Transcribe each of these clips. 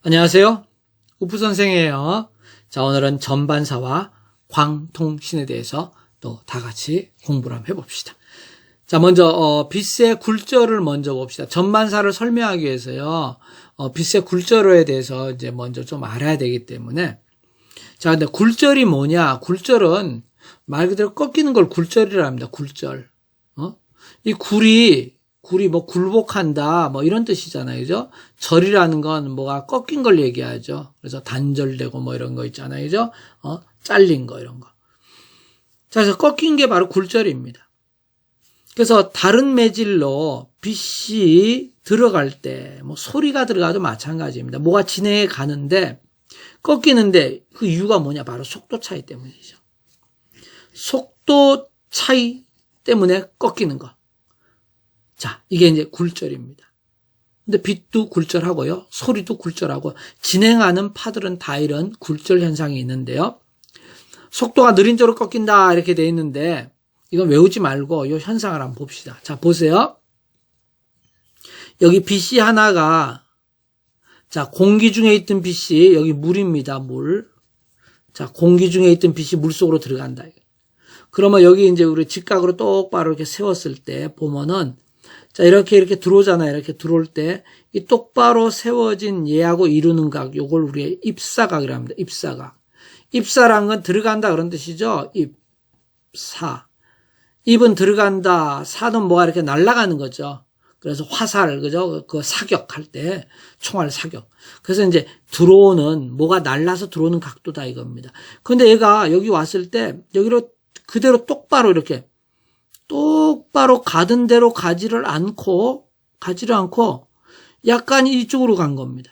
안녕하세요. 우프 선생이에요. 자, 오늘은 전반사와 광통신에 대해서 또 다 같이 공부를 한번 해봅시다. 자, 먼저 빗의 굴절을 먼저 봅시다. 전반사를 설명하기 위해서요. 빗의 굴절에 대해서 이제 먼저 좀 알아야 되기 때문에. 자, 근데 굴절이 뭐냐? 굴절은 말 그대로 꺾이는 걸 굴절이라 합니다. 굴절. 이 굴이 뭐 굴복한다 뭐 이런 뜻이잖아요. 그죠? 절이라는 건 뭐가 꺾인 걸 얘기하죠. 그래서 단절되고 뭐 이런 거 있잖아요. 그죠? 잘린 거 이런 거. 자, 그래서 꺾인 게 바로 굴절입니다. 그래서 다른 매질로 빗이 들어갈 때 뭐 소리가 들어가도 마찬가지입니다. 뭐가 진행해 가는데 꺾이는데 그 이유가 뭐냐? 바로 속도 차이 때문이죠. 속도 차이 때문에 꺾이는 거. 자, 이게 이제 굴절입니다. 근데 빛도 굴절하고요. 소리도 굴절하고 진행하는 파들은 다 이런 굴절 현상이 있는데요. 속도가 느린 쪽으로 꺾인다 이렇게 돼 있는데 이건 외우지 말고 이 현상을 한번 봅시다. 자, 보세요. 여기 빛이 하나가 자, 공기 중에 있던 빛이 여기 물입니다. 물. 자, 공기 중에 있던 빛이 물 속으로 들어간다. 그러면 여기 이제 우리 직각으로 똑바로 이렇게 세웠을 때 보면은 자, 이렇게 들어오잖아요. 이렇게 들어올 때, 이 똑바로 세워진 얘하고 이루는 각, 요걸 우리 입사각이라 합니다. 입사각. 입사란 건 들어간다 그런 뜻이죠. 입사. 입은 들어간다. 사는 뭐가 이렇게 날아가는 거죠. 그래서 화살, 그죠? 그 사격할 때, 총알 사격. 그래서 이제 들어오는, 뭐가 날라서 들어오는 각도다 이겁니다. 근데 얘가 여기 왔을 때, 여기로 그대로 똑바로 이렇게, 똑바로 가던 대로 가지를 않고 약간 이쪽으로 간 겁니다.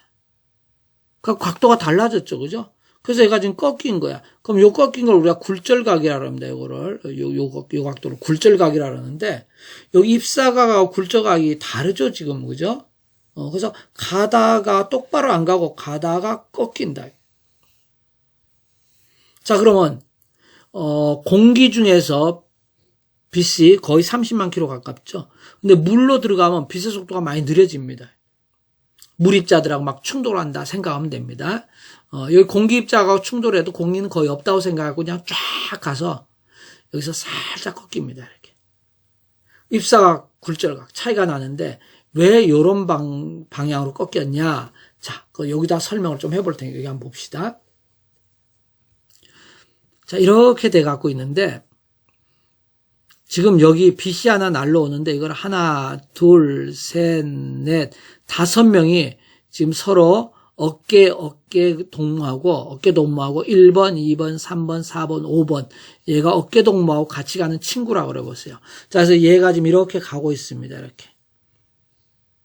그 각도가 달라졌죠. 그죠? 그래서 얘가 지금 꺾인 거야. 그럼 요 꺾인 걸 우리가 굴절각이라고 합니다. 요거를. 요 각도를 굴절각이라고 하는데 여기 입사각하고 굴절각이 다르죠, 지금. 그죠? 그래서 가다가 똑바로 안 가고 가다가 꺾인다. 자, 그러면 공기 중에서 빛이 거의 30만 킬로 가깝죠. 근데 물로 들어가면 빛의 속도가 많이 느려집니다. 물입자들하고 막 충돌한다 생각하면 됩니다. 여기 공기 입자하고 충돌해도 공기는 거의 없다고 생각하고 그냥 쫙 가서 여기서 살짝 꺾입니다. 이렇게. 입사각, 굴절각 차이가 나는데 왜 이런 방향으로 꺾였냐? 자, 여기다 설명을 좀 해볼 테니까 여기 한번 봅시다. 자, 이렇게 돼 갖고 있는데 지금 여기 빛이 하나 날라오는데 이걸 하나, 둘, 셋, 넷, 5명이 지금 서로 어깨 동무하고 1번, 2번, 3번, 4번, 5번 얘가 어깨 동무하고 같이 가는 친구라고 그래 보세요. 자, 그래서 얘가 지금 이렇게 가고 있습니다. 이렇게.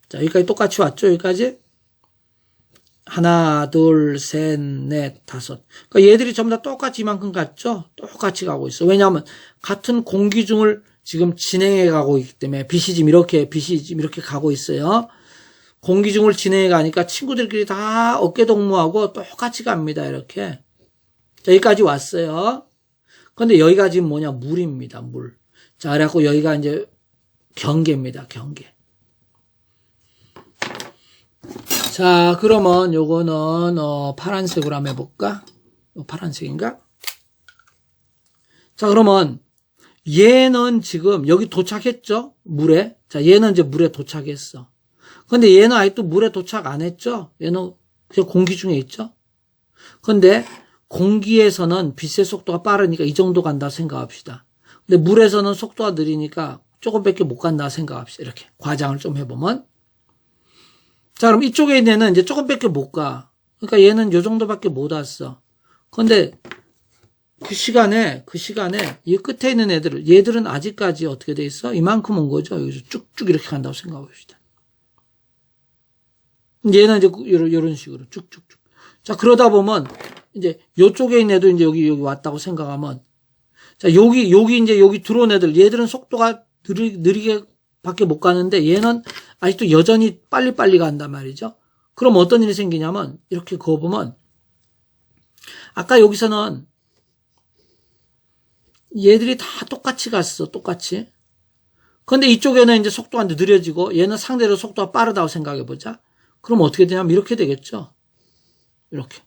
자, 여기까지 똑같이 왔죠? 여기까지? 하나, 둘, 셋, 넷, 5. 그러니까 얘들이 전부 다 똑같이 이만큼 갔죠? 똑같이 가고 있어. 왜냐하면 같은 공기 중을 지금 진행해 가고 있기 때문에 빛이 지금 이렇게 가고 있어요. 공기 중을 진행해 가니까 친구들끼리 다 어깨 동무하고 똑같이 갑니다. 이렇게. 자, 여기까지 왔어요. 근데 여기가 지금 뭐냐? 물입니다. 물. 자, 그래갖고 여기가 이제 경계입니다. 경계. 자, 그러면 요거는 파란색으로 한번 해볼까? 파란색인가? 자, 그러면 얘는 지금 여기 도착했죠? 물에. 자, 얘는 이제 물에 도착했어. 근데 얘는 아직도 물에 도착 안 했죠? 얘는 그냥 공기 중에 있죠? 근데 공기에서는 빛의 속도가 빠르니까 이 정도 간다 생각합시다. 근데 물에서는 속도가 느리니까 조금밖에 못 간다 생각합시다. 이렇게 과장을 좀 해보면. 자, 그럼 이쪽에 있는 애는 이제 조금밖에 못 가. 그러니까 얘는 요 정도밖에 못 왔어. 근데 그 시간에 이 끝에 있는 얘들은 아직까지 어떻게 돼 있어? 이만큼 온 거죠. 여기서 쭉쭉 이렇게 간다고 생각해 봅시다. 얘는 이제 이런 식으로 쭉쭉쭉. 자, 그러다 보면 이제 요쪽에 있는 애도 이제 여기 왔다고 생각하면 자, 여기 이제 여기 들어온 얘들은 속도가 느리게 밖에 못 가는데 얘는 아직도 여전히 빨리 간단 말이죠. 그럼 어떤 일이 생기냐면 이렇게 그어보면 아까 여기서는 얘들이 다 똑같이 갔어. 똑같이. 근데 이쪽에는 이제 속도가 느려지고 얘는 상대로 속도가 빠르다고 생각해보자. 그럼 어떻게 되냐면 이렇게 되겠죠. 이렇게.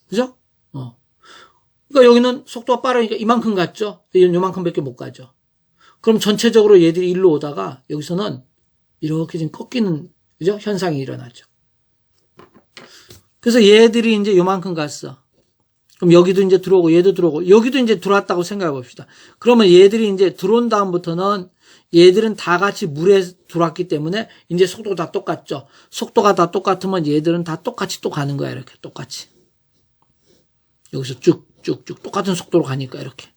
그죠? 그러니까 여기는 속도가 빠르니까 이만큼 갔죠? 요만큼밖에 못 가죠. 그럼 전체적으로 얘들이 일로 오다가 여기서는 이렇게 지금 꺾이는, 그죠? 현상이 일어나죠. 그래서 얘들이 이제 요만큼 갔어. 그럼 여기도 이제 들어오고 얘도 들어오고 여기도 이제 들어왔다고 생각해 봅시다. 그러면 얘들이 이제 들어온 다음부터는 얘들은 다 같이 물에 들어왔기 때문에 이제 속도가 다 똑같죠. 속도가 다 똑같으면 얘들은 다 똑같이 또 가는 거야. 이렇게 똑같이. 여기서 쭉쭉쭉 똑같은 속도로 가니까 이렇게.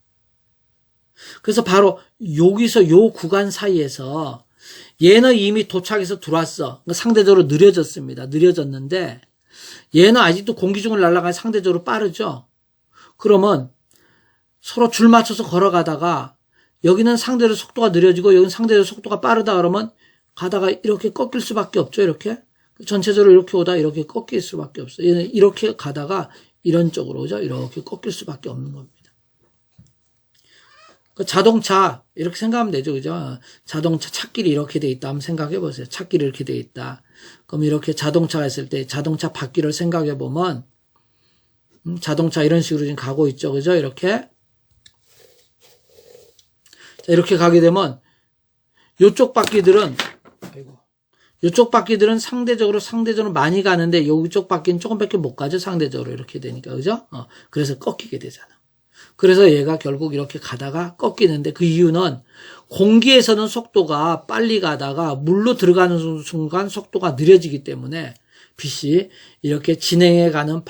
그래서 바로 여기서 요 구간 사이에서 얘는 이미 도착해서 들어왔어. 그러니까 상대적으로 느려졌습니다. 느려졌는데 얘는 아직도 공기 중을 날아가니 상대적으로 빠르죠. 그러면 서로 줄 맞춰서 걸어가다가 여기는 상대로 속도가 느려지고 여기는 상대로 속도가 빠르다 그러면 가다가 이렇게 꺾일 수밖에 없죠. 이렇게. 전체적으로 이렇게 오다 이렇게 꺾일 수밖에 없어요. 얘는 이렇게 가다가 이런 쪽으로 오죠. 이렇게 꺾일 수밖에 없는 겁니다. 자동차 이렇게 생각하면 되죠. 그죠? 자동차 찻길이 이렇게 돼 있다 한번 생각해 보세요. 찻길이 이렇게 돼 있다. 그럼 이렇게 자동차가 있을 때 자동차 바퀴를 생각해 보면 자동차 이런 식으로 지금 가고 있죠. 그죠? 이렇게. 자, 이렇게 가게 되면 요쪽 바퀴들은 요쪽 바퀴들은 상대적으로 많이 가는데 이쪽 바퀴는 조금밖에 못 가죠. 상대적으로 이렇게 되니까. 그죠? 그래서 꺾이게 되잖아. 그래서 얘가 결국 이렇게 가다가 꺾이는데 그 이유는 공기에서는 속도가 빨리 가다가 물로 들어가는 순간 속도가 느려지기 때문에 빛이 이렇게 진행해 가는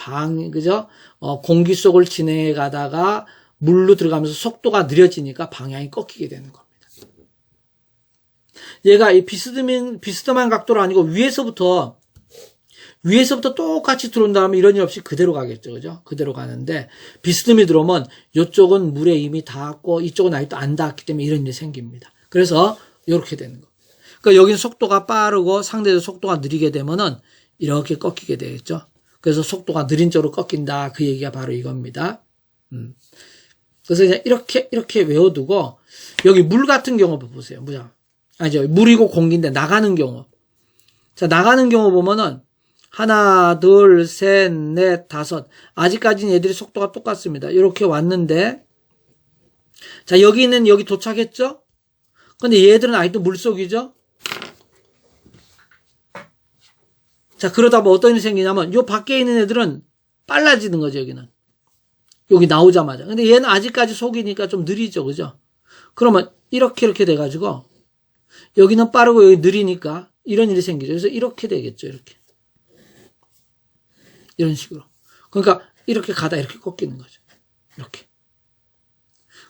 그죠? 공기 속을 진행해 가다가 물로 들어가면서 속도가 느려지니까 방향이 꺾이게 되는 겁니다. 얘가 이 비스듬한 각도로 아니고 위에서부터 똑같이 들어온 다음에 이런 일 없이 그대로 가겠죠. 그죠? 그대로 가는데 비스듬히 들어오면 이쪽은 물에 이미 닿았고 이쪽은 아직도 안 닿았기 때문에 이런 일이 생깁니다. 그래서 이렇게 되는 거. 그러니까 여기는 속도가 빠르고 상대적 속도가 느리게 되면은 이렇게 꺾이게 되겠죠. 그래서 속도가 느린 쪽으로 꺾인다. 그 얘기가 바로 이겁니다. 그래서 이제 이렇게 외워두고 여기 물 같은 경우 보세요. 물이고 공기인데 나가는 경우. 자, 나가는 경우 보면은 하나, 둘, 셋, 넷, 다섯. 아직까지는 얘들이 속도가 똑같습니다. 이렇게 왔는데, 자, 여기는 여기 도착했죠? 근데 얘들은 아직도 물속이죠? 자, 그러다 뭐 어떤 일이 생기냐면, 요 밖에 있는 애들은 빨라지는 거죠, 여기는. 여기 나오자마자. 근데 얘는 아직까지 속이니까 좀 느리죠, 그죠? 그러면 이렇게 돼가지고, 여기는 빠르고 여기 느리니까 이런 일이 생기죠. 그래서 이렇게 되겠죠, 이렇게. 이런 식으로. 그러니까 이렇게 가다 이렇게 꺾이는 거죠. 이렇게.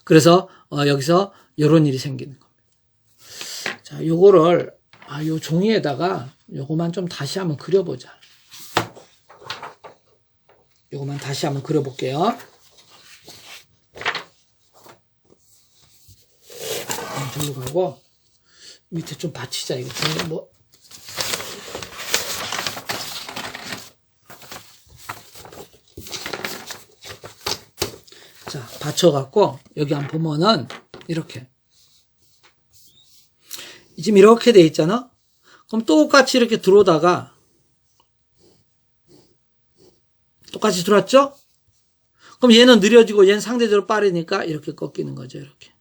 그래서 여기서 이런 일이 생기는 겁니다. 자, 요거를 요 종이에다가 요거만 좀 다시 한번 그려보자. 요거만 다시 한번 그려볼게요. 절로 가고 밑에 좀 받치자. 이거 뭐. 자, 받쳐갖고, 여기 한번 보면은, 이렇게. 지금 이렇게 돼 있잖아? 그럼 똑같이 이렇게 들어오다가, 똑같이 들어왔죠? 그럼 얘는 느려지고, 얘는 상대적으로 빠르니까, 이렇게 꺾이는 거죠, 이렇게.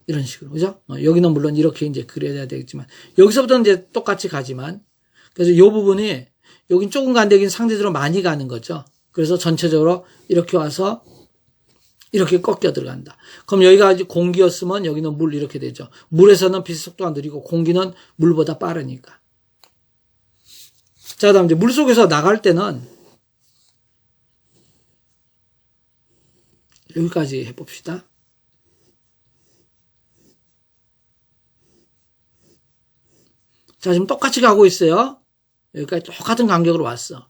이런 식으로, 그죠? 여기는 물론 이렇게 이제 그려야 되겠지만, 여기서부터는 이제 똑같이 가지만, 그래서 이 부분이, 여긴 조금 간데 여긴 상대적으로 많이 가는 거죠. 그래서 전체적으로 이렇게 와서 이렇게 꺾여 들어간다. 그럼 여기가 이제 공기였으면 여기는 물 이렇게 되죠. 물에서는 빛 속도가 느리고 공기는 물보다 빠르니까. 자, 그다음 이제 물 속에서 나갈 때는 여기까지 해봅시다. 자, 지금 똑같이 가고 있어요. 여기까지 똑같은 간격으로 왔어.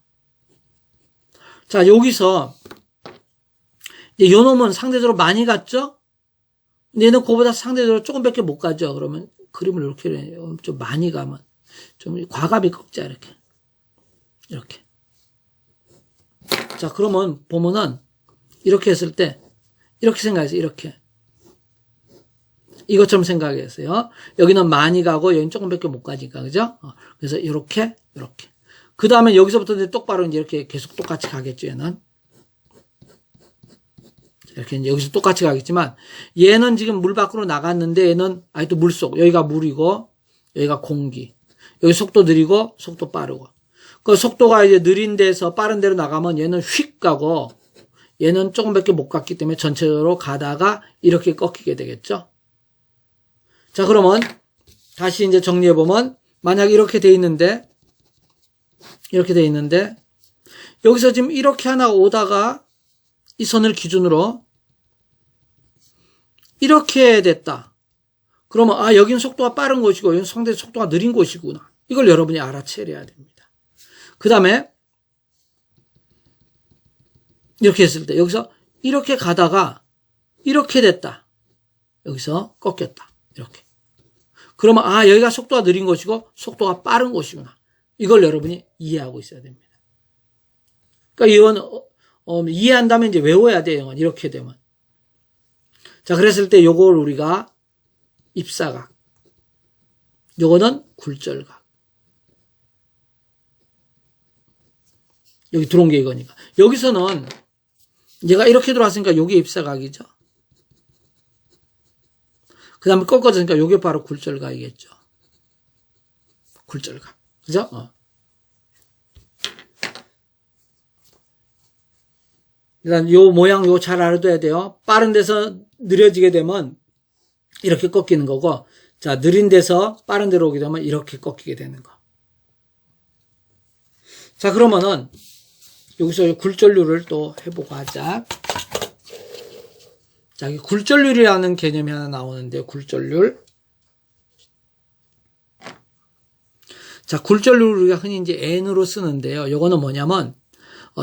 자, 여기서 요 놈은 상대적으로 많이 갔죠? 얘는 그보다 상대적으로 조금밖에 못 가죠. 그러면 그림을 이렇게 좀 많이 가면 좀 과감히 꺾자, 이렇게. 자, 그러면 보면은 이렇게 했을 때 이렇게 생각해서 이렇게 이것처럼 생각했어요. 여기는 많이 가고 여기는 조금밖에 못 가니까, 그죠? 그래서 이렇게. 그 다음에 여기서부터 이제 똑바로 이제 이렇게 계속 똑같이 가겠죠, 얘는. 이렇게 이제 여기서 똑같이 가겠지만, 얘는 지금 물 밖으로 나갔는데, 얘는 아직도 물속. 여기가 물이고, 여기가 공기. 여기 속도 느리고, 속도 빠르고. 그 속도가 이제 느린 데서 빠른 데로 나가면 얘는 휙 가고, 얘는 조금밖에 못 갔기 때문에 전체적으로 가다가 이렇게 꺾이게 되겠죠. 자, 그러면 다시 이제 정리해보면, 만약 이렇게 돼 있는데, 여기서 지금 이렇게 하나 오다가 이 선을 기준으로 이렇게 됐다. 그러면 여기는 속도가 빠른 곳이고 여기는 상대적으로 속도가 느린 곳이구나. 이걸 여러분이 알아채려야 됩니다. 그 다음에 이렇게 했을 때 여기서 이렇게 가다가 이렇게 됐다. 여기서 꺾였다. 이렇게. 그러면 여기가 속도가 느린 곳이고 속도가 빠른 곳이구나. 이걸 여러분이 이해하고 있어야 됩니다. 그러니까 이건 이해한다면 이제 외워야 돼요. 이건 이렇게 되면. 자, 그랬을 때 요걸 우리가 입사각, 요거는 굴절각. 여기 들어온 게 이거니까. 여기서는 얘가 이렇게 들어왔으니까 요게 입사각이죠. 그 다음에 꺾어졌으니까 요게 바로 굴절각이겠죠. 굴절각. 그죠? 일단 요 모양 요 잘 알아둬야 돼요. 빠른 데서 느려지게 되면 이렇게 꺾이는 거고, 자, 느린 데서 빠른 데로 오게 되면 이렇게 꺾이게 되는 거. 자, 그러면은 여기서 굴절률을 또 해보고 하자. 자, 굴절률이라는 개념이 하나 나오는데, 굴절률. 자, 굴절률을 우리가 흔히 이제 N으로 쓰는데요. 요거는 뭐냐면,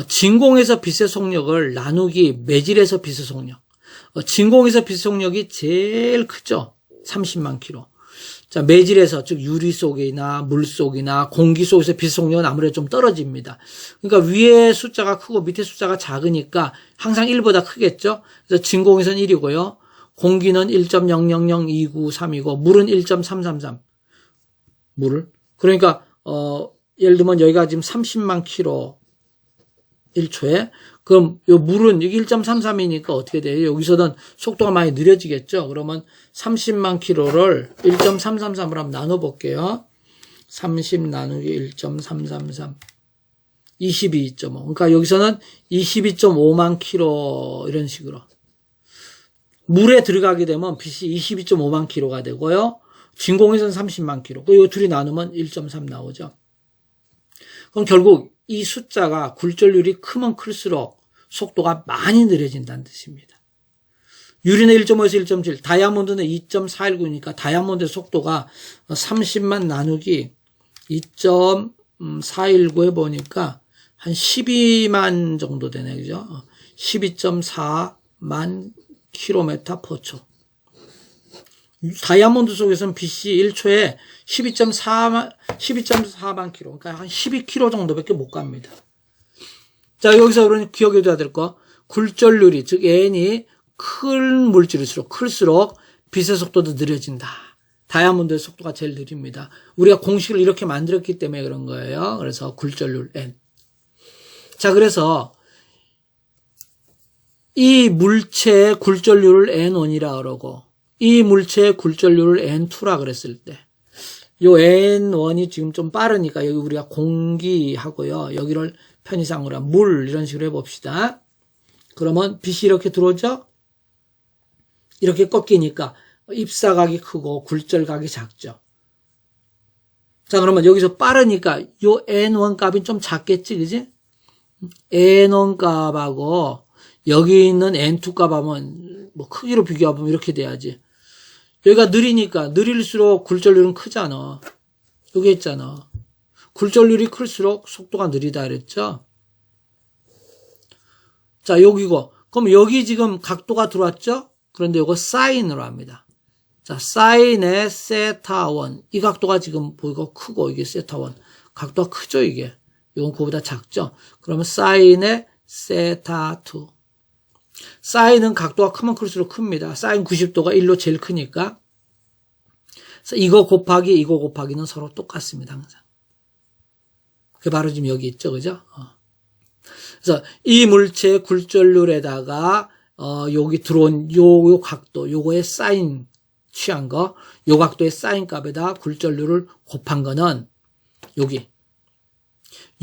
진공에서 빛의 속력을 나누기 매질에서 빛의 속력. 진공에서 빛의 속력이 제일 크죠. 30만 킬로. 자, 매질에서, 즉 유리 속이나 물 속이나 공기 속에서 빛의 속력은 아무래도 좀 떨어집니다. 그러니까 위에 숫자가 크고 밑에 숫자가 작으니까 항상 1보다 크겠죠. 그래서 진공에서는 1이고요. 공기는 1.000293이고 물은 1.333. 물을. 그러니까 예를 들면 여기가 지금 30만 킬로 1초에 그럼 요 물은 여기 1.33이니까 어떻게 돼요? 여기서는 속도가 많이 느려지겠죠. 그러면 30만 킬로를 1.333으로 한번 나눠 볼게요. 30 나누기 1.333 22.5. 그러니까 여기서는 22.5만 킬로 이런 식으로. 물에 들어가게 되면 빛이 22.5만 킬로가 되고요. 진공에서는 30만 킬로. 이 둘이 나누면 1.3 나오죠. 그럼 결국 이 숫자가 굴절률이 크면 클수록 속도가 많이 느려진다는 뜻입니다. 유리는 1.5에서 1.7, 다이아몬드는 2.419니까 다이아몬드의 속도가 30만 나누기 2.419에 보니까 한 12만 정도 되네, 그죠? 12.4만 킬로미터 퍼 초. 다이아몬드 속에서는 빛이 1초에 12.4만 킬로, 그러니까 한 12킬로 정도밖에 못 갑니다. 자, 여기서 우리는 기억해둬야 될 거, 굴절률이, 즉 N이 큰 물질일수록 클수록 빛의 속도도 느려진다. 다이아몬드의 속도가 제일 느립니다. 우리가 공식을 이렇게 만들었기 때문에 그런 거예요. 그래서 굴절률 N. 자, 그래서 이 물체의 굴절률을 N1이라 그러고 이 물체의 굴절률을 N2라 그랬을 때, 요 N1이 지금 좀 빠르니까 여기 우리가 공기하고요. 여기를 편의상으로 물 이런 식으로 해봅시다. 그러면 빛이 이렇게 들어오죠? 이렇게 꺾이니까 입사각이 크고 굴절각이 작죠. 자, 그러면 여기서 빠르니까 요 N1 값이 좀 작겠지, 그지? N1 값하고 여기 있는 N2 값하면 뭐 크기로 비교하면 이렇게 돼야지. 여기가 느리니까 느릴수록 굴절률은 크잖아. 여기 있잖아. 굴절률이 클수록 속도가 느리다 그랬죠. 자, 여기고. 그럼 여기 지금 각도가 들어왔죠? 그런데 이거 사인으로 합니다. 자, 사인의 세타1. 이 각도가 지금 보이고 크고 이게 세타1. 각도가 크죠, 이게. 이건 그거보다 작죠. 그러면 사인의 세타2. 사인은 각도가 크면 클수록 큽니다. 사인 90도가 1로 제일 크니까. 그래서 이거 곱하기는 서로 똑같습니다, 항상. 그게 바로 지금 여기 있죠, 그죠? 그래서 이 물체의 굴절률에다가, 여기 들어온 요 각도, 요거에 사인 취한 거, 요 각도의 사인 값에다 굴절률을 곱한 거는 여기.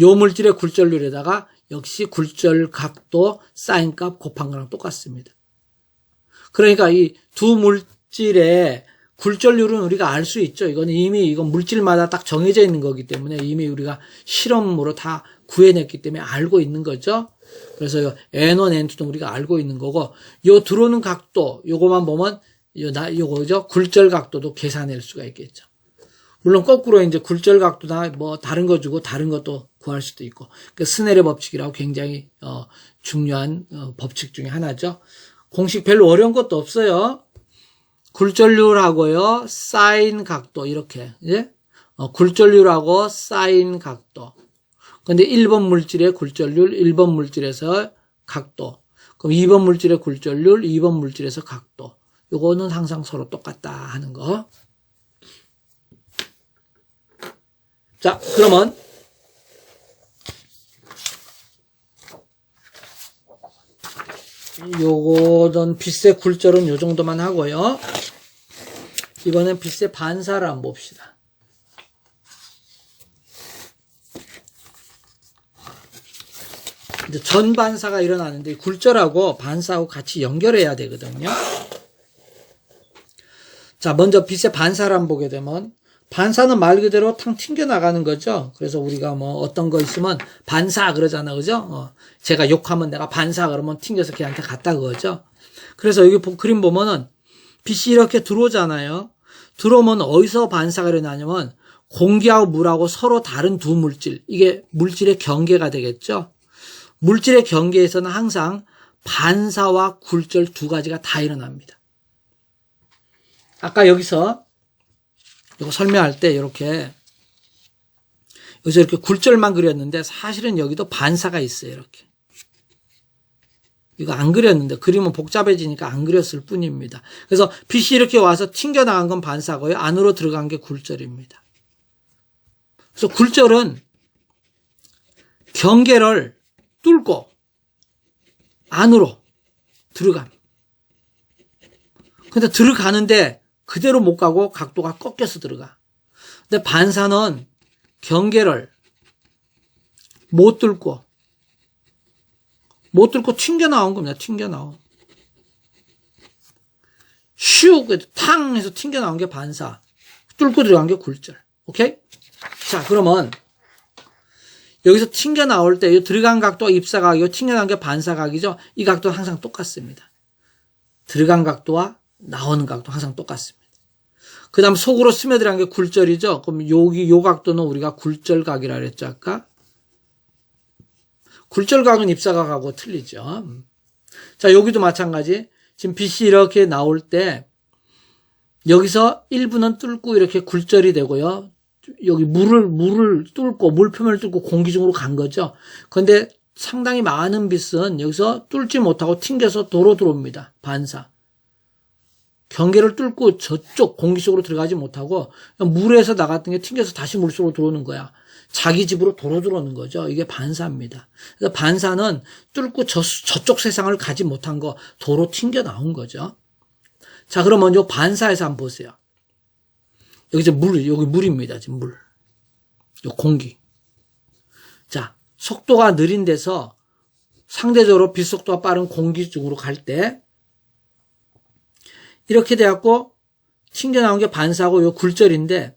요 물질의 굴절률에다가 역시 굴절 각도 사인 값 곱한 거랑 똑같습니다. 그러니까 이 두 물질의 굴절률은 우리가 알 수 있죠. 이건 이미 이건 물질마다 딱 정해져 있는 거기 때문에 이미 우리가 실험으로 다 구해냈기 때문에 알고 있는 거죠. 그래서 N1, N2도 우리가 알고 있는 거고, 요 들어오는 각도, 요거만 보면 요거죠. 굴절 각도도 계산할 수가 있겠죠. 물론 거꾸로 이제 굴절 각도나 뭐 다른 거 주고 다른 것도 구할 수도 있고, 그 스넬의 법칙이라고 굉장히 중요한 법칙 중에 하나죠. 공식 별로 어려운 것도 없어요. 굴절률하고요, 사인 각도 이렇게, 예? 굴절률하고 사인 각도. 근데 1번 물질의 굴절률, 1번 물질에서 각도. 그럼 2번 물질의 굴절률, 2번 물질에서 각도. 요거는 항상 서로 똑같다 하는 거. 자, 그러면 요거는 빛의 굴절은 요 정도만 하고요. 이번엔 빛의 반사를 한번 봅시다. 이제 전반사가 일어나는데 굴절하고 반사하고 같이 연결해야 되거든요. 자, 먼저 빛의 반사를 한번 보게 되면 반사는 말 그대로 탕 튕겨나가는 거죠. 그래서 우리가 뭐 어떤 거 있으면 반사 그러잖아, 그죠? 제가 욕하면 내가 반사 그러면 튕겨서 걔한테 갔다 그거죠. 그래서 여기 그림 보면은 빛이 이렇게 들어오잖아요. 들어오면 어디서 반사가 일어나냐면 공기하고 물하고 서로 다른 두 물질, 이게 물질의 경계가 되겠죠. 물질의 경계에서는 항상 반사와 굴절 두 가지가 다 일어납니다. 아까 여기서 이거 설명할 때 이렇게 여기서 이렇게 굴절만 그렸는데 사실은 여기도 반사가 있어요. 이렇게 이거 안 그렸는데 그림은 복잡해지니까 안 그렸을 뿐입니다. 그래서 빛이 이렇게 와서 튕겨나간 건 반사고요. 안으로 들어간 게 굴절입니다. 그래서 굴절은 경계를 뚫고 안으로 들어감. 근데 들어가는데 그대로 못 가고 각도가 꺾여서 들어가. 근데 반사는 경계를 못 뚫고 튕겨나온 겁니다. 튕겨나온. 슉! 탕! 해서 튕겨나온 게 반사. 뚫고 들어간 게 굴절. 오케이? 자, 그러면 여기서 튕겨나올 때 들어간 각도가 입사각이고 튕겨나온 게 반사각이죠. 이 각도는 항상 똑같습니다. 들어간 각도와 나오는 각도 항상 똑같습니다. 그 다음 속으로 스며들어간 게 굴절이죠. 그럼 여기 요 각도는 우리가 굴절각이라 그랬죠, 아까. 굴절각은 입사각하고 틀리죠. 자, 여기도 마찬가지. 지금 빛이 이렇게 나올 때 여기서 일부는 뚫고 이렇게 굴절이 되고요. 여기 물을 뚫고 물표면을 뚫고 공기 중으로 간 거죠. 그런데 상당히 많은 빛은 여기서 뚫지 못하고 튕겨서 도로 들어옵니다. 반사. 경계를 뚫고 저쪽 공기 속으로 들어가지 못하고 물에서 나갔던 게 튕겨서 다시 물 속으로 들어오는 거야. 자기 집으로 도로 들어오는 거죠. 이게 반사입니다. 그래서 반사는 뚫고 저쪽 세상을 가지 못한 거 도로 튕겨 나온 거죠. 자, 그러면 요 반사에서 한번 보세요. 여기 이제 여기 물입니다. 지금 물. 요 공기. 자, 속도가 느린 데서 상대적으로 빛 속도가 빠른 공기 쪽으로 갈 때 이렇게 돼갖고 튕겨나온 게 반사고 요 굴절인데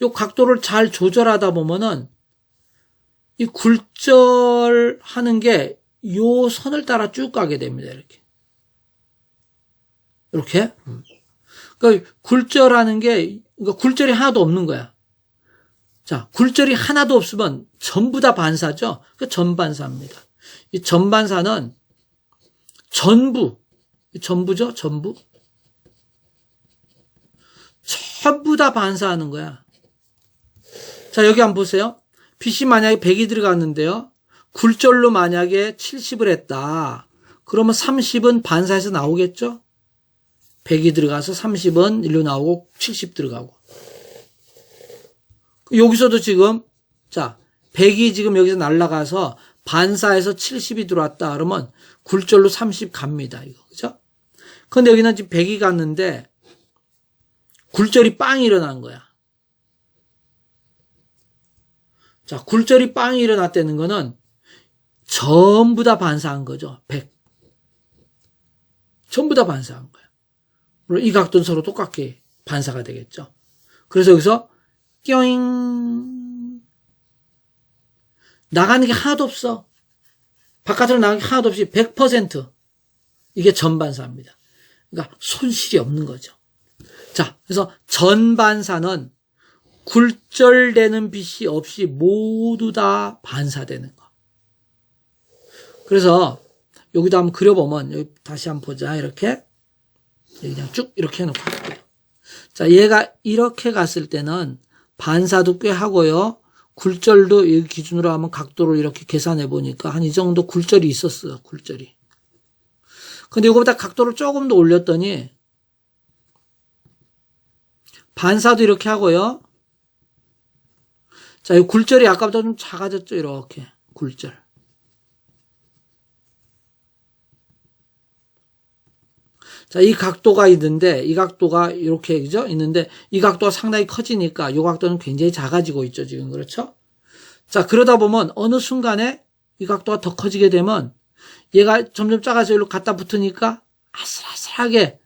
요 각도를 잘 조절하다 보면은 이 굴절하는 게 요 선을 따라 쭉 가게 됩니다. 이렇게. 그러니까 굴절하는 게 그러니까 굴절이 하나도 없는 거야. 자, 굴절이 하나도 없으면 전부 다 반사죠. 그 전반사입니다. 이 전반사는 전부죠. 전부 다 반사하는 거야. 자, 여기 한번 보세요. 빛이 만약에 100이 들어갔는데요. 굴절로 만약에 70을 했다. 그러면 30은 반사해서 나오겠죠? 100이 들어가서 30은 일로 나오고 70 들어가고. 여기서도 지금, 자, 100이 지금 여기서 날아가서 반사해서 70이 들어왔다 그러면 굴절로 30 갑니다. 이거. 그죠? 근데 여기는 지금 100이 갔는데 굴절이 빵이 일어난 거야. 자, 굴절이 빵이 일어났다는 거는 전부 다 반사한 거죠. 100. 전부 다 반사한 거야. 물론 이 각도는 서로 똑같게 반사가 되겠죠. 그래서 여기서 껴잉 나가는 게 하나도 없어. 바깥으로 나가는 게 하나도 없이 100% 이게 전반사입니다. 그러니까 손실이 없는 거죠. 자, 그래서 전반사는 굴절되는 빛이 없이 모두 다 반사되는 거. 그래서 여기도 한번 그려보면 여기 다시 한번 보자. 이렇게 그냥 쭉 이렇게 해놓고 할게요. 자, 얘가 이렇게 갔을 때는 반사도 꽤 하고요. 굴절도 여기 기준으로 하면 각도로 이렇게 계산해 보니까 한 이 정도 굴절이 있었어요. 굴절이. 근데 이거보다 각도를 조금 더 올렸더니 반사도 이렇게 하고요. 자, 이 굴절이 아까보다 좀 작아졌죠. 이렇게 굴절. 자, 이 각도가 있는데, 이 각도가 이렇게, 그죠? 있는데, 이 각도가 상당히 커지니까, 이 각도는 굉장히 작아지고 있죠, 지금. 그렇죠? 자, 그러다 보면, 어느 순간에 이 각도가 더 커지게 되면, 얘가 점점 작아서 여기로 갖다 붙으니까, 아슬아슬하게,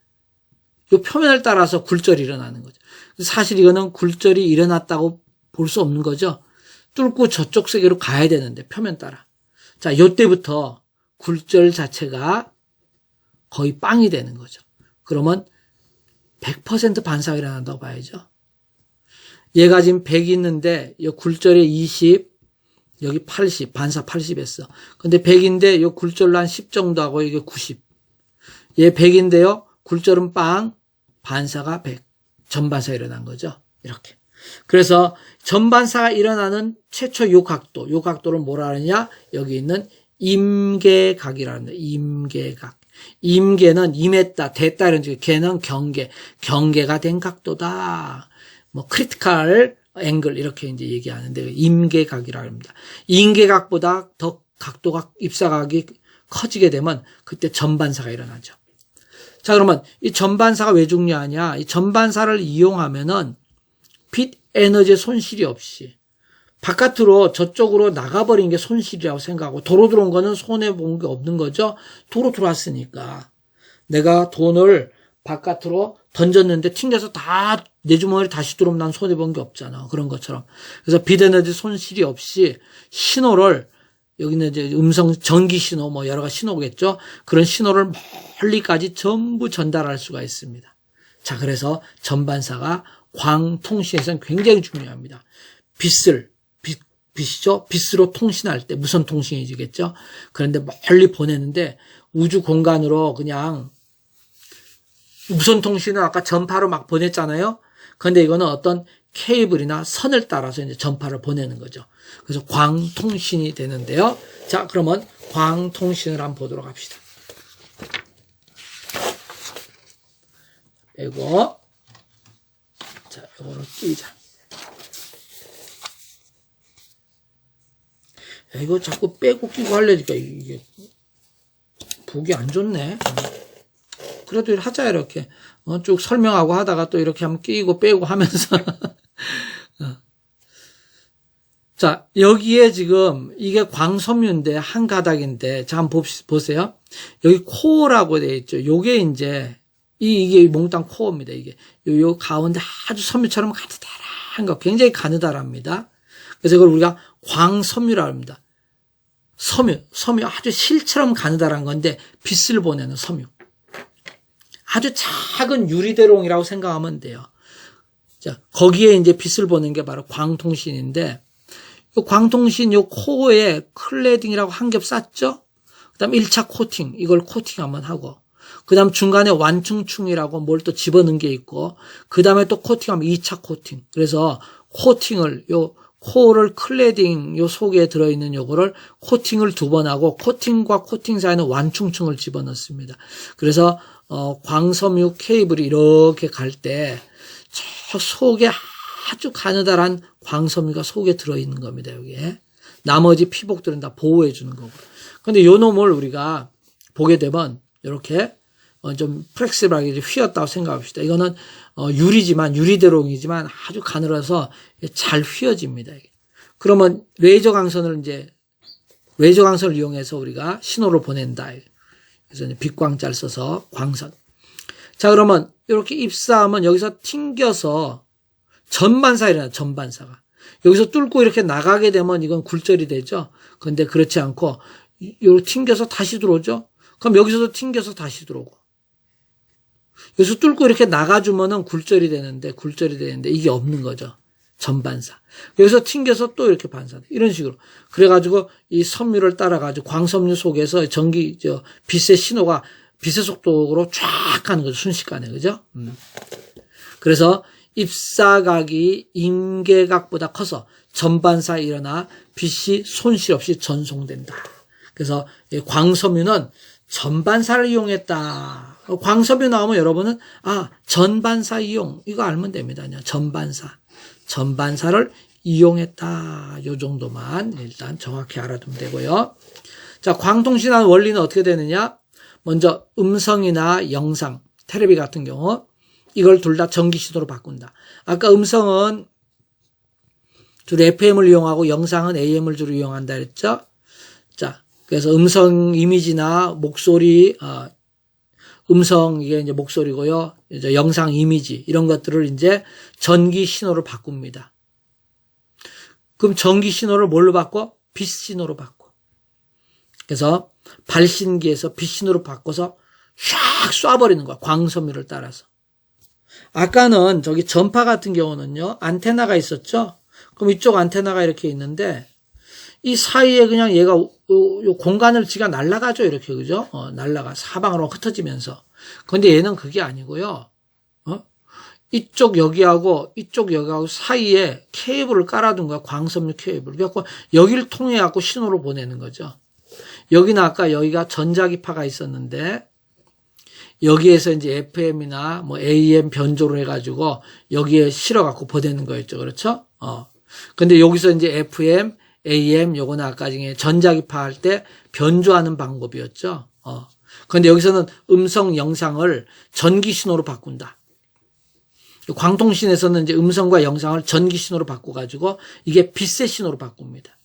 이 표면을 따라서 굴절이 일어나는 거죠. 사실 이거는 굴절이 일어났다고 볼 수 없는 거죠. 뚫고 저쪽 세계로 가야 되는데, 표면 따라. 자, 요때부터 굴절 자체가 거의 빵이 되는 거죠. 그러면 100% 반사가 일어난다고 봐야죠. 얘가 지금 100이 있는데 이 굴절에 20, 여기 80, 반사 80 했어. 근데 100인데 이 굴절로 한 10 정도 하고 이게 90. 얘 100인데요. 굴절은 빵, 반사가 100. 전반사가 일어난 거죠. 이렇게. 그래서 전반사가 일어나는 최초 요 각도를 뭐라 하느냐? 여기 있는 임계각이라고 합니다. 임계각. 임계는 임했다, 됐다 이런 식으로 계는 경계가 된 각도다. 뭐 크리티컬 앵글 이렇게 이제 얘기하는데 임계각이라고 합니다. 임계각보다 더 각도가 입사각이 커지게 되면 그때 전반사가 일어나죠. 자, 그러면 이 전반사가 왜 중요하냐? 이 전반사를 이용하면은 빛 에너지의 손실이 없이 바깥으로 저쪽으로 나가버린 게 손실이라고 생각하고 도로 들어온 거는 손해본 게 없는 거죠. 도로 들어왔으니까. 내가 돈을 바깥으로 던졌는데 튕겨서 다 내 주머니에 다시 들어오면 난 손해본 게 없잖아. 그런 것처럼. 그래서 빛에너지 손실이 없이 신호를 여기는 이제 음성 전기 신호 뭐 여러 가지 신호겠죠. 그런 신호를 멀리까지 전부 전달할 수가 있습니다. 자, 그래서 전반사가 광통신에서는 굉장히 중요합니다. 빛이죠? 빛으로 통신할 때 무선 통신이 되겠죠. 그런데 멀리 보내는데 우주 공간으로 그냥 무선 통신은 아까 전파로 막 보냈잖아요. 그런데 이거는 어떤 케이블이나 선을 따라서 이제 전파를 보내는 거죠. 그래서 광통신이 되는데요. 자, 그러면 광통신을 한번 보도록 합시다. 빼고, 자, 이거를 끼자. 야, 이거 자꾸 빼고 끼고 하려니까 이게 보기 안 좋네. 그래도 하자 이렇게 쭉 설명하고 하다가 또 이렇게 하면 끼고 빼고 하면서 자, 여기에 지금 이게 광섬유인데 한 가닥인데 자, 한번 보세요. 여기 코어라고 되어 있죠. 요게 이제 이게 몽땅 코어입니다. 이게 요 가운데 아주 섬유처럼 가느다란 거 굉장히 가느다랍니다. 그래서 이걸 우리가 광섬유라고 합니다. 섬유 아주 실처럼 가느다란 건데 빛을 보내는 섬유. 아주 작은 유리대롱이라고 생각하면 돼요. 자, 거기에 이제 빛을 보는 게 바로 광통신인데, 이 광통신 요 코어에 클레딩이라고 한 겹 쌌죠? 그 다음 1차 코팅, 이걸 코팅 한번 하고, 그 다음 중간에 완충충이라고 뭘 또 집어넣은 게 있고, 그 다음에 또 코팅하면 2차 코팅. 그래서 코팅을, 요 코어를 클레딩 요 속에 들어있는 요거를 코팅을 2번 하고, 코팅과 코팅 사이에는 완충충을 집어넣습니다. 그래서 광섬유 케이블이 이렇게 갈 때 저 속에 아주 가느다란 광섬유가 속에 들어있는 겁니다. 여기에. 나머지 피복들은 다 보호해 주는 거고. 근데 요 놈을 우리가 보게 되면 이렇게 좀 플렉시블하게 휘었다고 생각합시다. 이거는 유리지만 유리대롱이지만 아주 가늘어서 잘 휘어집니다. 그러면 레이저 광선을 이용해서 우리가 신호를 보낸다. 그래서 이제 빛광자를 써서 광선. 자, 그러면 이렇게 입사하면 여기서 튕겨서 전반사 일어나요. 전반사가. 여기서 뚫고 이렇게 나가게 되면 이건 굴절이 되죠. 근데 그렇지 않고 여기 튕겨서 다시 들어오죠. 그럼 여기서도 튕겨서 다시 들어오고. 여기서 뚫고 이렇게 나가주면은 굴절이 되는데 이게 없는 거죠. 전반사. 여기서 튕겨서 또 이렇게 반사. 이런 식으로. 그래가지고 이 섬유를 따라가지고 광섬유 속에서 빛의 신호가 빛의 속도로 쫙 가는 거죠. 순식간에. 그죠? 그래서 입사각이 임계각보다 커서 전반사에 일어나 빛이 손실 없이 전송된다. 그래서 광섬유는 전반사를 이용했다. 광섬유 나오면 여러분은 전반사 이용 이거 알면 됩니다. 그냥 전반사를 이용했다. 요 정도만 일단 정확히 알아두면 되고요. 자, 광통신하는 원리는 어떻게 되느냐? 먼저 음성이나 영상, 테레비 같은 경우 이걸 둘 다 전기 신호로 바꾼다. 아까 음성은 주로 FM을 이용하고 영상은 AM을 주로 이용한다 그랬죠? 자, 그래서 음성 이미지나 목소리, 음성 이게 이제 목소리고요. 이제 영상 이미지 이런 것들을 이제 전기 신호로 바꿉니다. 그럼 전기 신호를 뭘로 바꿔? 빛 신호로 바꿔. 그래서 발신기에서 빛 신호로 바꿔서 샥 쏴버리는 거야. 광섬유를 따라서. 아까는 저기 전파 같은 경우는요. 안테나가 있었죠. 그럼 이쪽 안테나가 이렇게 있는데 이 사이에 그냥 얘가 요 공간을 지가 날아가죠. 이렇게 그죠? 날아가 사방으로 흩어지면서. 근데 얘는 그게 아니고요. 이쪽 여기하고 사이에 케이블을 깔아둔 거야. 광섬유 케이블. 그래갖고 여기를 통해 갖고 신호를 보내는 거죠. 여기는 아까 여기가 전자기파가 있었는데 여기에서 이제 FM이나 뭐 AM 변조를 해가지고 여기에 실어갖고 보내는 거였죠. 그렇죠? 근데 여기서 이제 FM, AM 요거는 아까 중에 전자기파 할 때 변조하는 방법이었죠. 근데 여기서는 음성, 영상을 전기 신호로 바꾼다. 광통신에서는 이제 음성과 영상을 전기 신호로 바꿔가지고 이게 빛의 신호로 바꿉니다.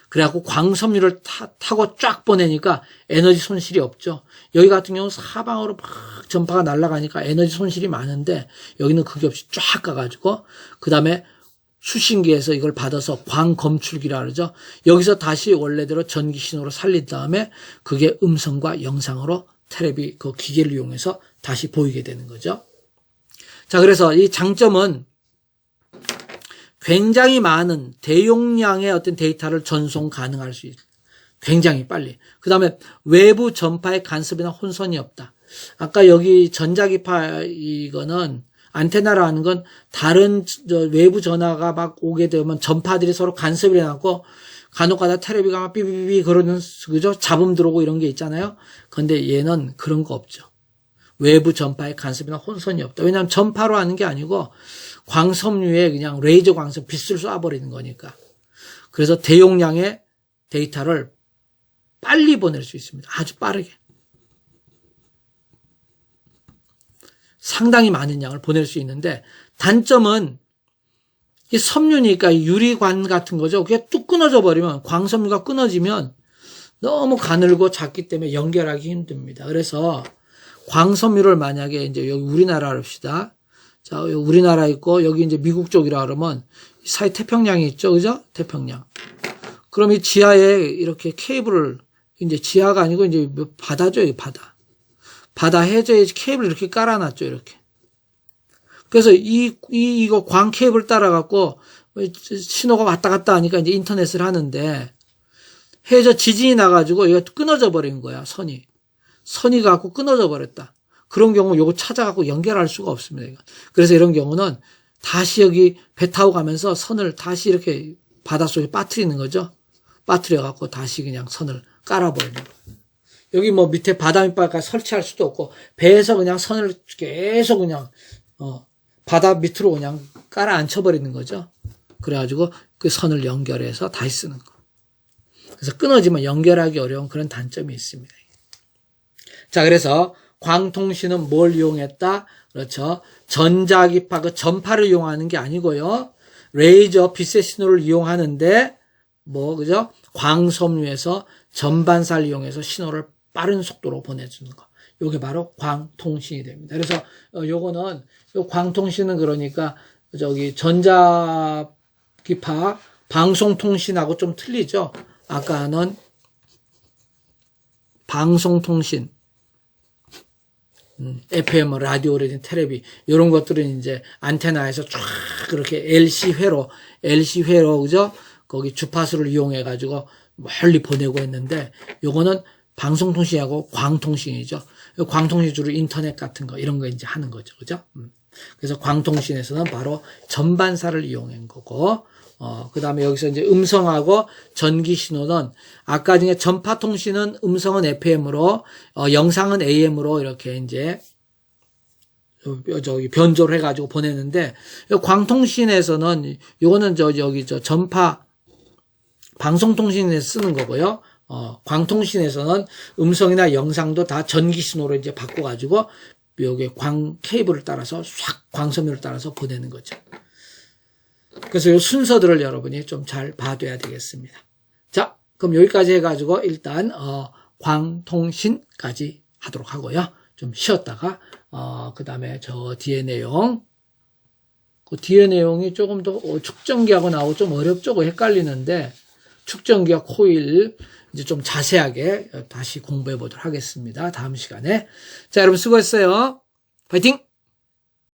그래갖고 광섬유를 타고 쫙 보내니까 에너지 손실이 없죠. 여기 같은 경우는 사방으로 막 전파가 날아가니까 에너지 손실이 많은데 여기는 그게 없이 쫙 가가지고 그 다음에 수신기에서 이걸 받아서 광검출기라 그러죠. 여기서 다시 원래대로 전기 신호로 살린 다음에 그게 음성과 영상으로 테레비 그 기계를 이용해서 다시 보이게 되는 거죠. 자, 그래서 이 장점은 굉장히 많은 대용량의 어떤 데이터를 전송 가능할 수 있어요. 굉장히 빨리. 그 다음에 외부 전파의 간섭이나 혼선이 없다. 아까 여기 전자기파 이거는 안테나라는 건 다른 외부 전화가 막 오게 되면 전파들이 서로 간섭이 일어나고 간혹가다 테레비가 막 삐삐삐 그러는 그죠? 잡음 들어오고 이런 게 있잖아요. 근데 얘는 그런 거 없죠. 외부 전파의 간섭이나 혼선이 없다. 왜냐하면 전파로 하는 게 아니고 광섬유에 그냥 레이저 광선 빛을 쏴버리는 거니까. 그래서 대용량의 데이터를 빨리 보낼 수 있습니다. 아주 빠르게. 상당히 많은 양을 보낼 수 있는데 단점은 이 섬유니까 유리관 같은 거죠. 그게 뚝 끊어져 버리면 광섬유가 끊어지면 너무 가늘고 작기 때문에 연결하기 힘듭니다. 그래서 광섬유를 만약에 이제 여기 우리나라 합시다. 자, 여기 우리나라 있고 여기 이제 미국 쪽이라 그러면 사이 태평양이 있죠. 그죠? 태평양. 그럼 이 지하에 이렇게 케이블을 이제 지하가 아니고 이제 바다죠. 여기 바다. 바다 해저에 케이블을 이렇게 깔아놨죠. 이렇게. 그래서 이거 광 케이블 따라갖고 신호가 왔다 갔다 하니까 이제 인터넷을 하는데 해저 지진이 나가지고 이거 끊어져 버린 거야. 선이 갖고 끊어져 버렸다. 그런 경우 요거 찾아갖고 연결할 수가 없습니다. 그래서 이런 경우는 다시 여기 배 타고 가면서 선을 다시 이렇게 바닷속에 빠뜨리는 거죠. 빠뜨려갖고 다시 그냥 선을 깔아버리는 거예요. 여기 뭐 밑에 바다 밑바닥까지 설치할 수도 없고 배에서 그냥 선을 계속 그냥 바다 밑으로 그냥 깔아 앉혀버리는 거죠. 그래가지고 그 선을 연결해서 다시 쓰는 거. 그래서 끊어지면 연결하기 어려운 그런 단점이 있습니다. 자, 그래서 광통신은 뭘 이용했다? 그렇죠. 전자기파, 그 전파를 이용하는 게 아니고요. 레이저 빛의 신호를 이용하는데, 그죠? 광섬유에서 전반사를 이용해서 신호를 빠른 속도로 보내주는 거. 요게 바로 광통신이 됩니다. 그래서, 요거는, 요 광통신은 그러니까, 전자기파, 방송통신하고 좀 틀리죠? 아까는 방송통신, FM, 라디오, 텔레비, 이런 것들은 이제 안테나에서 쫙 그렇게 LC회로, 그죠? 거기 주파수를 이용해가지고 멀리 보내고 있는데, 요거는 방송통신하고 광통신이죠. 광통신 주로 인터넷 같은 거, 이런 거 이제 하는 거죠. 그죠? 그래서 광통신에서는 바로 전반사를 이용한 거고, 그 다음에 여기서 이제 음성하고 전기 신호는 아까 중에 전파통신은 음성은 FM으로, 영상은 AM으로 이렇게 이제, 변조를 해가지고 보내는데, 광통신에서는, 요거는 전파, 방송통신에서 쓰는 거고요. 광통신에서는 음성이나 영상도 다 전기 신호로 이제 바꿔가지고, 여기 케이블을 따라서 광섬유를 따라서 보내는 거죠. 그래서 이 순서들을 여러분이 좀 잘 봐둬야 되겠습니다. 자, 그럼 여기까지 해가지고 일단 광통신까지 하도록 하고요. 좀 쉬었다가 그 다음에 저 뒤에 내용, 그 뒤에 내용이 조금 더 축전기하고 나오고 좀 어렵죠? 헷갈리는데 축전기와 코일 이제 좀 자세하게 다시 공부해 보도록 하겠습니다. 다음 시간에. 자, 여러분 수고했어요. 파이팅!